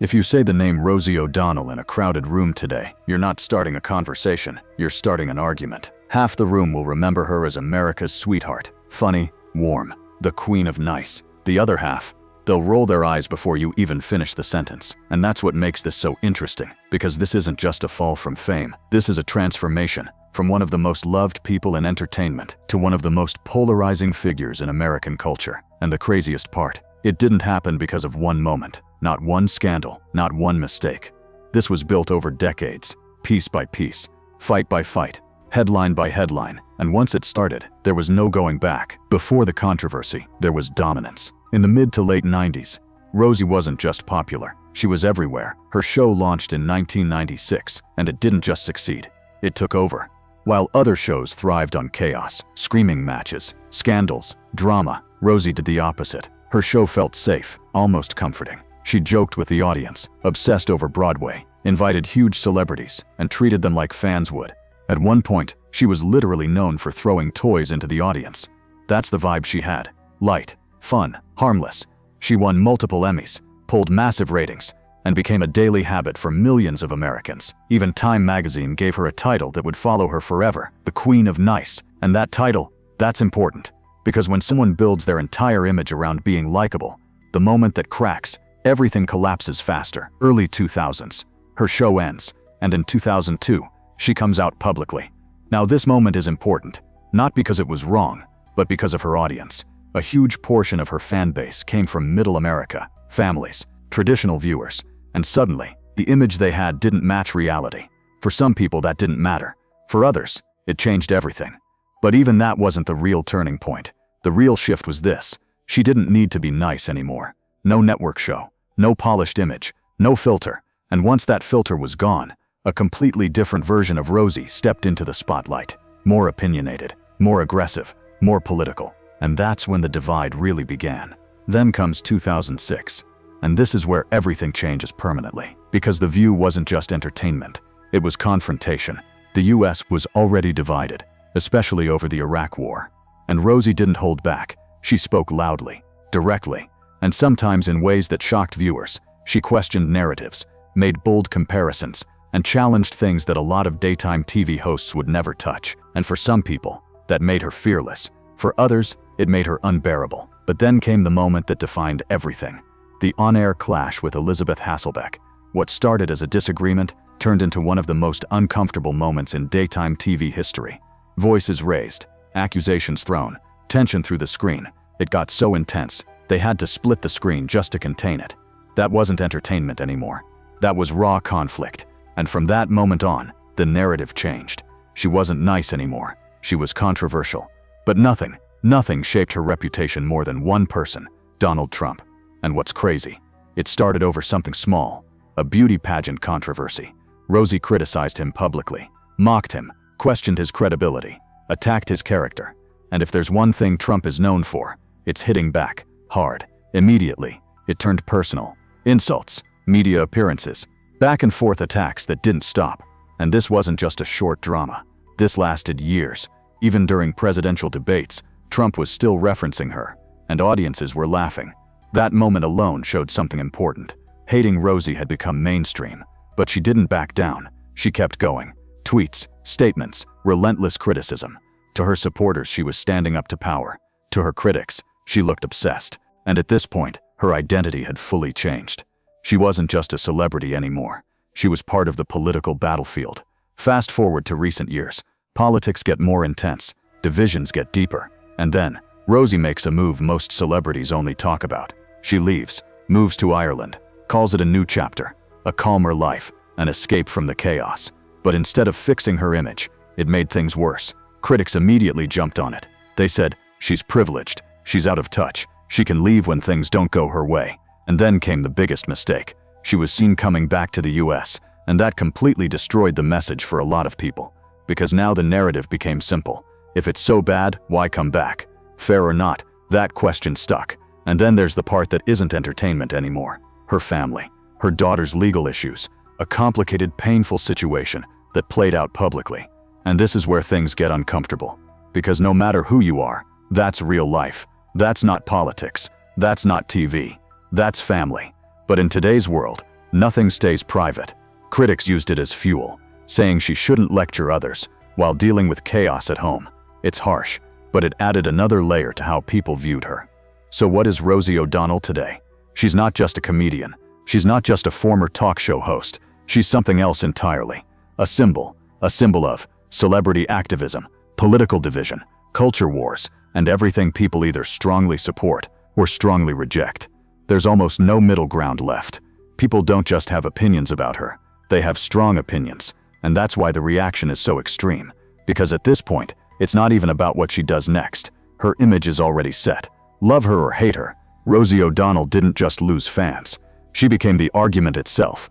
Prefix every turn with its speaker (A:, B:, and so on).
A: If you say the name Rosie O'Donnell in a crowded room today, you're not starting a conversation, you're starting an argument. Half the room will remember her as America's sweetheart, funny, warm, the queen of nice. The other half, they'll roll their eyes before you even finish the sentence. And that's what makes this so interesting, because this isn't just a fall from fame. This is a transformation from one of the most loved people in entertainment to one of the most polarizing figures in American culture. And the craziest part, it didn't happen because of one moment, not one scandal, not one mistake. This was built over decades, piece by piece, fight by fight, headline by headline, and once it started, there was no going back. Before the controversy, there was dominance. In the mid to late 90s, Rosie wasn't just popular, she was everywhere. Her show launched in 1996, and it didn't just succeed, it took over. While other shows thrived on chaos, screaming matches, scandals, drama, Rosie did the opposite. Her show felt safe, almost comforting. She joked with the audience, obsessed over Broadway, invited huge celebrities, and treated them like fans would. At one point, she was literally known for throwing toys into the audience. That's the vibe she had. Light, fun, harmless. She won multiple Emmys, pulled massive ratings, and became a daily habit for millions of Americans. Even Time magazine gave her a title that would follow her forever, the Queen of Nice. And that title, that's important. Because when someone builds their entire image around being likable, the moment that cracks, everything collapses faster. Early 2000s, her show ends, and in 2002, she comes out publicly. Now this moment is important, not because it was wrong, but because of her audience. A huge portion of her fan base came from middle America, families, traditional viewers, and suddenly, the image they had didn't match reality. For some people that didn't matter. For others, it changed everything. But even that wasn't the real turning point. The real shift was this: she didn't need to be nice anymore. No network show, no polished image, no filter. And once that filter was gone, a completely different version of Rosie stepped into the spotlight. More opinionated, more aggressive, more political. And that's when the divide really began. Then comes 2006. And this is where everything changes permanently. Because The View wasn't just entertainment, it was confrontation. The US was already divided, especially over the Iraq War. And Rosie didn't hold back. She spoke loudly, directly, and sometimes in ways that shocked viewers. She questioned narratives, made bold comparisons, and challenged things that a lot of daytime TV hosts would never touch. And for some people, that made her fearless. For others, it made her unbearable. But then came the moment that defined everything. The on-air clash with Elizabeth Hasselbeck. What started as a disagreement turned into one of the most uncomfortable moments in daytime TV history. Voices raised, accusations thrown, tension through the screen. It got so intense, they had to split the screen just to contain it. That wasn't entertainment anymore. That was raw conflict. And from that moment on, the narrative changed. She wasn't nice anymore. She was controversial. But nothing shaped her reputation more than one person, Donald Trump. And what's crazy, it started over something small, a beauty pageant controversy. Rosie criticized him publicly, mocked him, questioned his credibility, attacked his character. And if there's one thing Trump is known for, it's hitting back, hard. Immediately, it turned personal. Insults, media appearances, back and forth attacks that didn't stop. And this wasn't just a short drama. This lasted years. Even during presidential debates, Trump was still referencing her, and audiences were laughing. That moment alone showed something important. Hating Rosie had become mainstream, but she didn't back down. She kept going. Tweets, statements, relentless criticism. To her supporters, she was standing up to power. To her critics, she looked obsessed. And at this point, her identity had fully changed. She wasn't just a celebrity anymore. She was part of the political battlefield. Fast forward to recent years. Politics get more intense, divisions get deeper, and then, Rosie makes a move most celebrities only talk about. She leaves, moves to Ireland, calls it a new chapter, a calmer life, an escape from the chaos. But instead of fixing her image, it made things worse. Critics immediately jumped on it. They said, she's privileged, she's out of touch, she can leave when things don't go her way. And then came the biggest mistake. She was seen coming back to the US, and that completely destroyed the message for a lot of people. Because now the narrative became simple. If it's so bad, why come back? Fair or not, that question stuck. And then there's the part that isn't entertainment anymore. Her family, her daughter's legal issues, a complicated, painful situation that played out publicly. And this is where things get uncomfortable. Because no matter who you are, that's real life. That's not politics. That's not TV. That's family. But in today's world, Nothing stays private. Critics used it as fuel, saying she shouldn't lecture others while dealing with chaos at home. It's harsh, but it added another layer to how people viewed her. So what is Rosie O'Donnell today? She's not just a comedian. She's not just a former talk show host. She's something else entirely. A symbol of celebrity activism, political division, culture wars, and everything people either strongly support or strongly reject. There's almost no middle ground left. People don't just have opinions about her. They have strong opinions, and that's why the reaction is so extreme. Because at this point, it's not even about what she does next. Her image is already set. Love her or hate her, Rosie O'Donnell didn't just lose fans. She became the argument itself,